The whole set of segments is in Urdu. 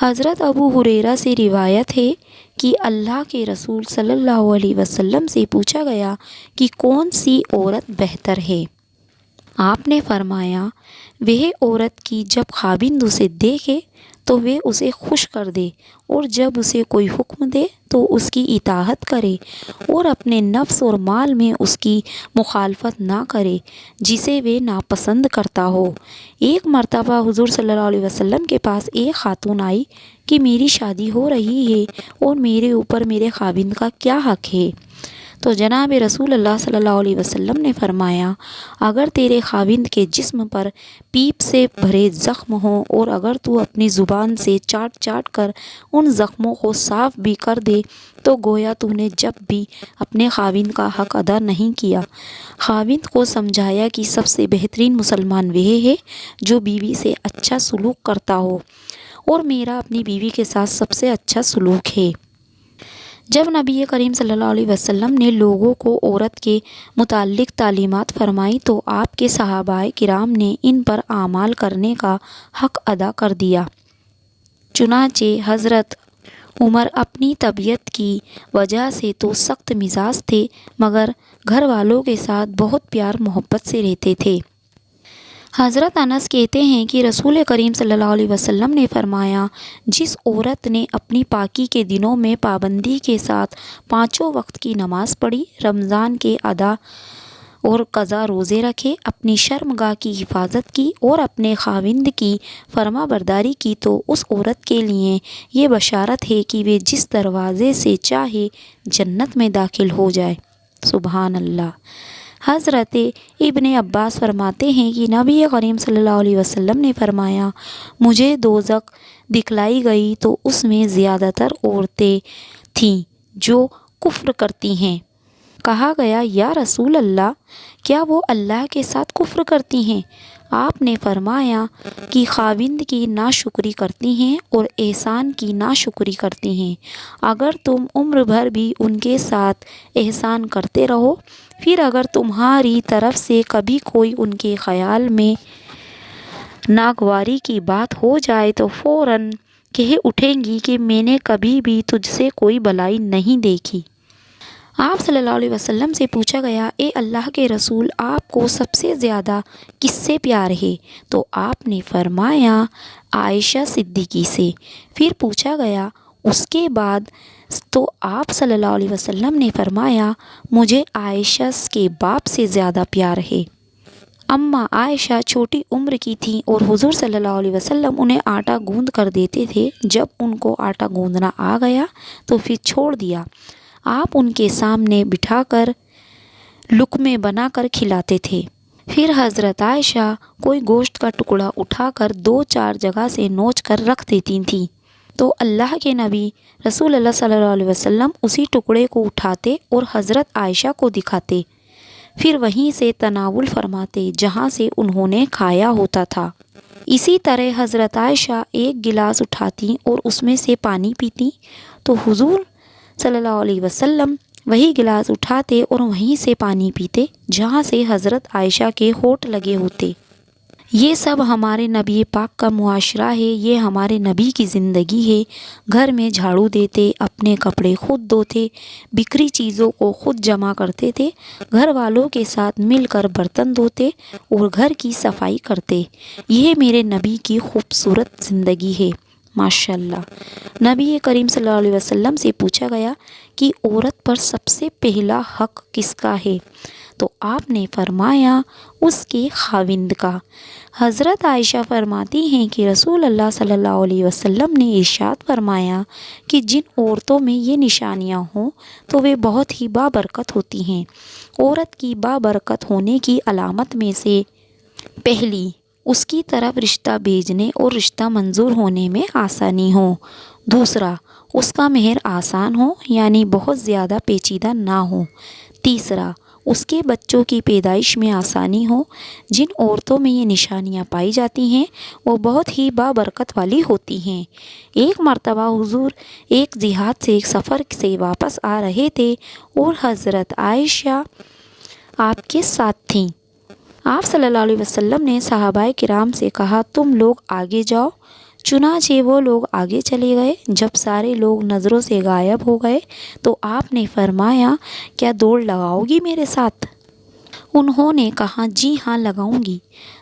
حضرت ابو ہریرہ سے روایت ہے کہ اللہ کے رسول صلی اللہ علیہ وسلم سے پوچھا گیا کہ کون سی عورت بہتر ہے؟ آپ نے فرمایا، وہ عورت کی جب خاوند اسے دیکھے تو وہ اسے خوش کر دے، اور جب اسے کوئی حکم دے تو اس کی اطاعت کرے، اور اپنے نفس اور مال میں اس کی مخالفت نہ کرے جسے وہ ناپسند کرتا ہو۔ ایک مرتبہ حضور صلی اللہ علیہ وسلم کے پاس ایک خاتون آئی کہ میری شادی ہو رہی ہے اور میرے اوپر میرے خاوند کا کیا حق ہے؟ تو جناب رسول اللہ صلی اللہ علیہ وسلم نے فرمایا، اگر تیرے خاوند کے جسم پر پیپ سے بھرے زخم ہوں اور اگر تو اپنی زبان سے چاٹ چاٹ کر ان زخموں کو صاف بھی کر دے تو گویا تو نے جب بھی اپنے خاوند کا حق ادا نہیں کیا۔ خاوند کو سمجھایا کہ سب سے بہترین مسلمان وہ ہے جو بیوی سے اچھا سلوک کرتا ہو، اور میرا اپنی بیوی کے ساتھ سب سے اچھا سلوک ہے۔ جب نبی کریم صلی اللہ علیہ وسلم نے لوگوں کو عورت کے متعلق تعلیمات فرمائی تو آپ کے صحابہ کرام نے ان پر اعمال کرنے کا حق ادا کر دیا۔ چنانچہ حضرت عمر اپنی طبیعت کی وجہ سے تو سخت مزاج تھے، مگر گھر والوں کے ساتھ بہت پیار محبت سے رہتے تھے۔ حضرت انس کہتے ہیں کہ رسول کریم صلی اللہ علیہ وسلم نے فرمایا، جس عورت نے اپنی پاکی کے دنوں میں پابندی کے ساتھ 5 وقت کی نماز پڑھی، رمضان کے ادا اور قضا روزے رکھے، اپنی شرمگاہ کی حفاظت کی اور اپنے خاوند کی فرما برداری کی تو اس عورت کے لیے یہ بشارت ہے کہ وہ جس دروازے سے چاہے جنت میں داخل ہو جائے۔ سبحان اللہ۔ حضرت ابن عباس فرماتے ہیں کہ نبی کریم صلی اللہ علیہ وسلم نے فرمایا، مجھے دوزخ دکھلائی گئی تو اس میں زیادہ تر عورتیں تھیں جو کفر کرتی ہیں۔ کہا گیا، یا رسول اللہ، کیا وہ اللہ کے ساتھ کفر کرتی ہیں؟ آپ نے فرمایا کہ خاوند کی ناشکری کرتی ہیں اور احسان کی ناشکری کرتی ہیں۔ اگر تم عمر بھر بھی ان کے ساتھ احسان کرتے رہو، پھر اگر تمہاری طرف سے کبھی کوئی ان کے خیال میں ناگواری کی بات ہو جائے تو فوراً کہہ اٹھیں گی کہ میں نے کبھی بھی تجھ سے کوئی بلائی نہیں دیکھی۔ آپ صلی اللہ علیہ وسلم سے پوچھا گیا، اے اللہ کے رسول، آپ کو سب سے زیادہ کس سے پیار ہے؟ تو آپ نے فرمایا، عائشہ صدیقی سے۔ پھر پوچھا گیا، اس کے بعد؟ تو آپ صلی اللہ علیہ وسلم نے فرمایا، مجھے عائشہ کے باپ سے زیادہ پیار ہے۔ اماں عائشہ چھوٹی عمر کی تھیں اور حضور صلی اللہ علیہ وسلم انہیں آٹا گوندھ کر دیتے تھے۔ جب ان کو آٹا گوندھنا آ گیا تو پھر چھوڑ دیا۔ آپ ان کے سامنے بٹھا کر لقمے بنا کر کھلاتے تھے۔ پھر حضرت عائشہ کوئی گوشت کا ٹکڑا اٹھا کر 2-4 جگہ سے نوچ کر رکھ دیتی تھیں تو اللہ کے نبی رسول اللہ صلی اللہ علیہ وسلم اسی ٹکڑے کو اٹھاتے اور حضرت عائشہ کو دکھاتے، پھر وہیں سے تناول فرماتے جہاں سے انہوں نے کھایا ہوتا تھا۔ اسی طرح حضرت عائشہ ایک گلاس اٹھاتی اور اس میں سے پانی پیتی تو حضور صلی اللہ علیہ وسلم وہی گلاس اٹھاتے اور وہیں سے پانی پیتے جہاں سے حضرت عائشہ کے ہونٹ لگے ہوتے۔ یہ سب ہمارے نبی پاک کا معاشرہ ہے، یہ ہمارے نبی کی زندگی ہے۔ گھر میں جھاڑو دیتے، اپنے کپڑے خود دھوتے، بکھری چیزوں کو خود جمع کرتے تھے، گھر والوں کے ساتھ مل کر برتن دھوتے اور گھر کی صفائی کرتے۔ یہ میرے نبی کی خوبصورت زندگی ہے۔ ماشاءاللہ۔ نبی کریم صلی اللہ علیہ وسلم سے پوچھا گیا کہ عورت پر سب سے پہلا حق کس کا ہے؟ تو آپ نے فرمایا، اس کے خاوند کا۔ حضرت عائشہ فرماتی ہیں کہ رسول اللہ صلی اللہ علیہ وسلم نے ارشاد فرمایا کہ جن عورتوں میں یہ نشانیاں ہوں تو وہ بہت ہی بابرکت ہوتی ہیں۔ عورت کی بابرکت ہونے کی علامت میں سے پہلی، اس کی طرف رشتہ بھیجنے اور رشتہ منظور ہونے میں آسانی ہو۔ دوسرا، اس کا مہر آسان ہو، یعنی بہت زیادہ پیچیدہ نہ ہو۔ تیسرا، اس کے بچوں کی پیدائش میں آسانی ہو۔ جن عورتوں میں یہ نشانیاں پائی جاتی ہیں وہ بہت ہی بابرکت والی ہوتی ہیں۔ ایک مرتبہ حضور ایک جہاد سے، ایک سفر سے واپس آ رہے تھے اور حضرت عائشہ آپ کے ساتھ تھیں۔ آپ صلی اللہ علیہ وسلم نے صحابہ کرام سے کہا، تم لوگ آگے جاؤ، چنانچہ وہ لوگ آگے چلے گئے۔ جب سارے لوگ نظروں سے غائب ہو گئے تو آپ نے فرمایا کیا دوڑ لگاؤ گی میرے ساتھ؟ انہوں نے کہا جی ہاں لگاؤں گی۔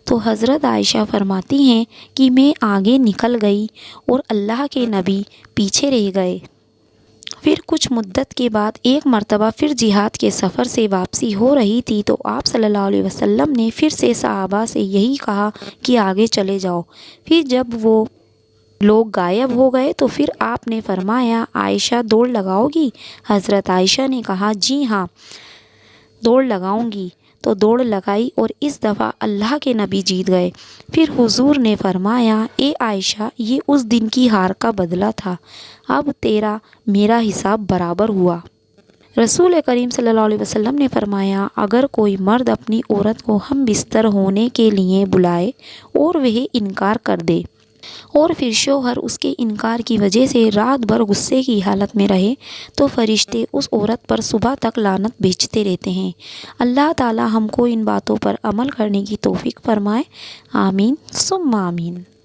تو حضرت عائشہ فرماتی ہیں کہ میں آگے نکل گئی اور اللہ کے نبی پیچھے رہ گئے۔ پھر کچھ مدت کے بعد ایک مرتبہ پھر جہاد کے سفر سے واپسی ہو رہی تھی تو آپ صلی اللہ علیہ وسلم نے پھر سے صحابہ سے یہی کہا کہ آگے چلے جاؤ۔ پھر جب وہ لوگ غائب ہو گئے تو پھر آپ نے فرمایا عائشہ دوڑ لگاؤ گی؟ حضرت عائشہ نے کہا جی ہاں دوڑ لگاؤں گی۔ تو دوڑ لگائی اور اس دفعہ اللہ کے نبی جیت گئے۔ پھر حضور نے فرمایا اے عائشہ یہ اس دن کی ہار کا بدلہ تھا، اب تیرا میرا حساب برابر ہوا۔ رسول کریم صلی اللہ علیہ وسلم نے فرمایا اگر کوئی مرد اپنی عورت کو ہم بستر ہونے کے لیے بلائے اور وہ انکار کر دے اور پھر شوہر اس کے انکار کی وجہ سے رات بھر غصے کی حالت میں رہے تو فرشتے اس عورت پر صبح تک لعنت بھیجتے رہتے ہیں۔ اللہ تعالی ہم کو ان باتوں پر عمل کرنے کی توفیق فرمائے، آمین ثم آمین۔